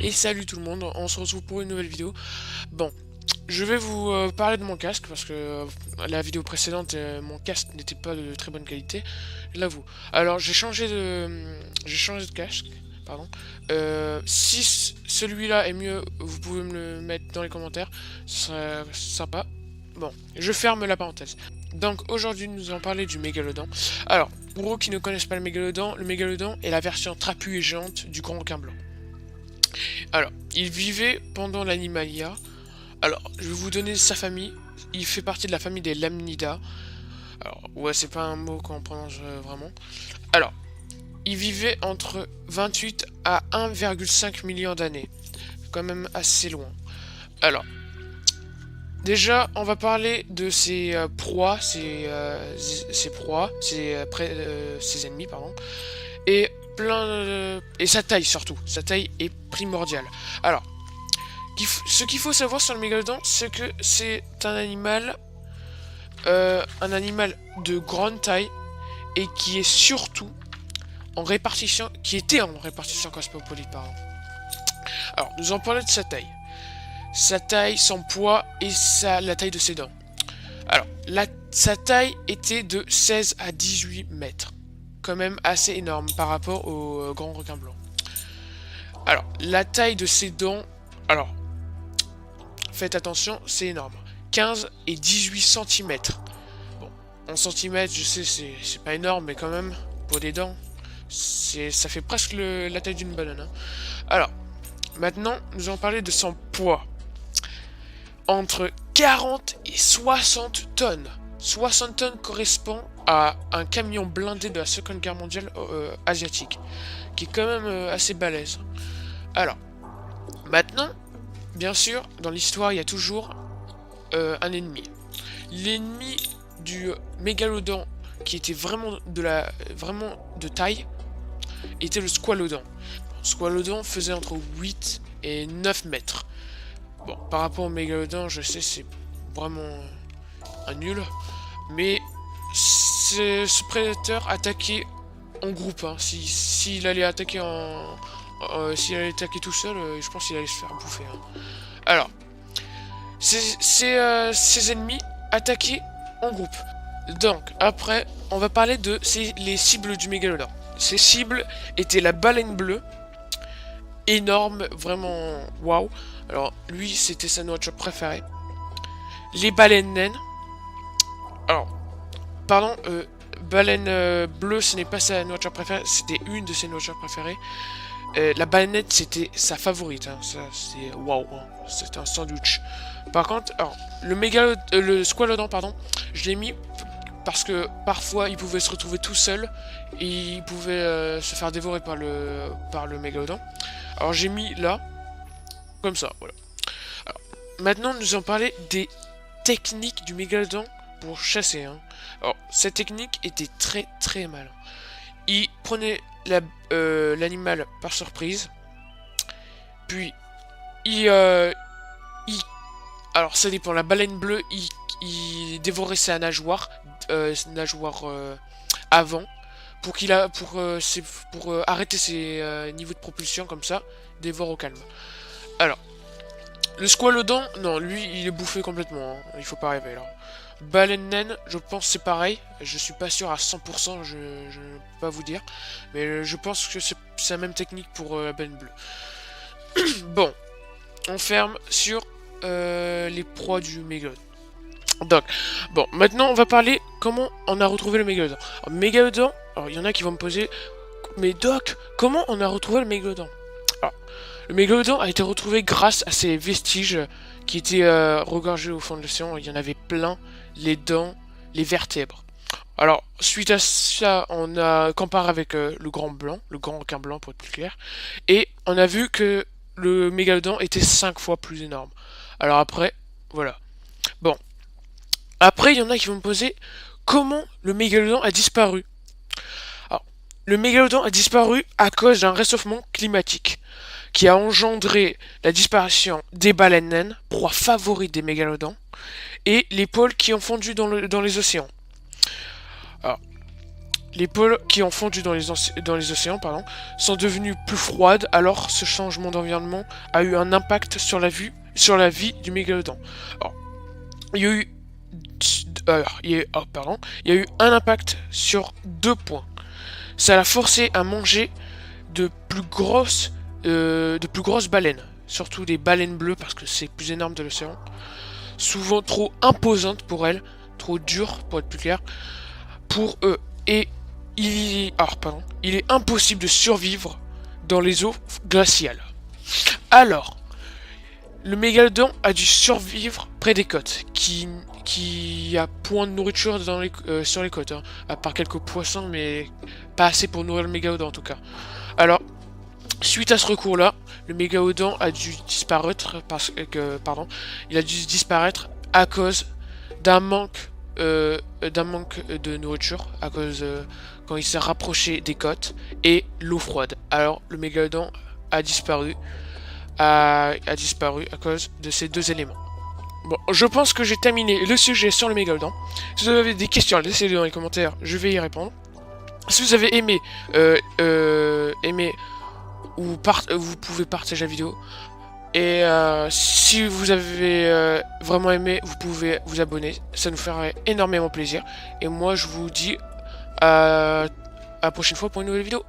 Et salut tout le monde, on se retrouve pour une nouvelle vidéo. Bon, je vais vous parler de mon casque parce que la vidéo précédente, mon casque n'était pas de très bonne qualité, je l'avoue. Alors j'ai changé de casque, pardon. Si celui-là est mieux, vous pouvez me le mettre dans les commentaires, ce serait sympa. Bon, je ferme la parenthèse. Donc aujourd'hui nous allons parler du Mégalodon. Alors, pour eux qui ne connaissent pas le Mégalodon est la version trapue et géante du grand requin blanc. Alors, il vivait pendant l'animalia. Alors, je vais vous donner sa famille. Il fait partie de la famille des Lamnidae. Alors, ouais, c'est pas un mot qu'on prononce vraiment. Alors, il vivait entre 28 à 1,5 million d'années. Quand même assez loin. Alors, déjà, on va parler de ses proies, ses ennemis, pardon. Et et sa taille surtout. Sa taille est primordiale. Alors, ce qu'il faut savoir sur le mégalodon, c'est que c'est un animal de grande taille et qui est surtout en répartition, qui était en répartition cosmopolite, pardon. Alors, nous en parlons de sa taille, son poids et la taille de ses dents. Alors, sa taille était de 16 à 18 mètres. Quand même assez énorme par rapport au grand requin blanc. Alors, la taille de ses dents, alors, faites attention, c'est énorme. 15 et 18 cm. Bon, en centimètres, je sais, c'est pas énorme, mais quand même, pour des dents, ça fait presque la taille d'une banane. Hein. Alors, maintenant, nous allons parler de son poids. Entre 40 et 60 tonnes. 60 tonnes correspond à un camion blindé de la Seconde Guerre mondiale asiatique, qui est quand même assez balèze. Alors, maintenant, bien sûr, dans l'histoire, il y a toujours un ennemi. L'ennemi du mégalodon, qui était vraiment de taille, était le squalodon. Le squalodon faisait entre 8 et 9 mètres. Bon, par rapport au mégalodon, je sais, c'est vraiment un nul. Mais ce prédateur attaquait en groupe. Hein. S'il allait attaquer s'il allait attaquer tout seul, je pense qu'il allait se faire bouffer. Hein. Alors, ses ennemis attaquaient en groupe. Donc, après, on va parler de les cibles du mégalodon. Ces cibles étaient la baleine bleue, énorme, vraiment waouh. Alors, lui, c'était sa nourriture préférée. Les baleines naines. Alors, pardon, baleine bleue, ce n'est pas sa nourriture préférée, c'était une de ses nourritures préférées. La balenette, c'était sa favorite. Hein. Ça, c'est waouh. Hein. C'était un sandwich. Par contre, alors, le squalodon, pardon, je l'ai mis parce que parfois il pouvait se retrouver tout seul et il pouvait se faire dévorer par le mégalodon. Alors j'ai mis là, comme ça, voilà. Alors, maintenant, nous allons parler des techniques du mégalodon pour chasser. Hein. Alors, cette technique était très très mal. Il prenait l'animal par surprise, puis il, alors ça dépend. La baleine bleue, il dévorait sa nageoire, avant, pour arrêter ses niveaux de propulsion comme ça, dévore au calme. Alors, le squalodon, non, lui, il est bouffé complètement. Hein. Il faut pas rêver là. Baleine naine, je pense c'est pareil. Je suis pas sûr à 100%, je ne peux pas vous dire. Mais je pense que c'est la même technique pour la baleine bleue. Bon, on ferme sur les proies du mégalodon. Donc, bon, maintenant on va parler comment on a retrouvé le mégalodon. Alors, mégalodon, alors il y en a qui vont me poser, mais Doc, comment on a retrouvé le mégalodon? Alors, le mégalodon a été retrouvé grâce à ses vestiges qui étaient regorgés au fond de l'océan. Il y en avait plein, les dents, les vertèbres. Alors, suite à ça, on a comparé avec le grand requin blanc pour être plus clair, et on a vu que le mégalodon était 5 fois plus énorme. Alors après, voilà. Bon, après, il y en a qui vont me poser comment le mégalodon a disparu. Alors, le mégalodon a disparu à cause d'un réchauffement climatique qui a engendré la disparition des baleines naines, proie favorite des mégalodons, et les pôles qui ont fondu dans les océans. Alors, les pôles qui ont fondu dans les océans, pardon, sont devenus plus froides, alors ce changement d'environnement a eu un impact sur la vie du mégalodon. Alors, il y a eu, il y a eu un impact sur 2 points. Ça l'a forcé à manger de plus grosses baleines, surtout des baleines bleues parce que c'est plus énorme de l'océan, souvent trop imposantes pour elles, trop dures pour être plus clair, pour eux. Et il est impossible de survivre dans les eaux glaciales. Alors, le mégalodon a dû survivre près des côtes, qui a point de nourriture sur les côtes, hein, à part quelques poissons, mais pas assez pour nourrir le mégalodon en tout cas. Alors, suite à ce recours-là, le mégalodon a dû disparaître il a dû disparaître à cause d'un manque de nourriture, à cause quand il s'est rapproché des côtes et l'eau froide. Alors le mégalodon a disparu à cause de ces 2 éléments. Bon, je pense que j'ai terminé le sujet sur le mégalodon. Si vous avez des questions, laissez-les dans les commentaires, je vais y répondre. Si vous avez aimé, vous pouvez partager la vidéo. Et si vous avez vraiment aimé, vous pouvez vous abonner. Ça nous ferait énormément plaisir. Et moi, je vous dis à la prochaine fois pour une nouvelle vidéo.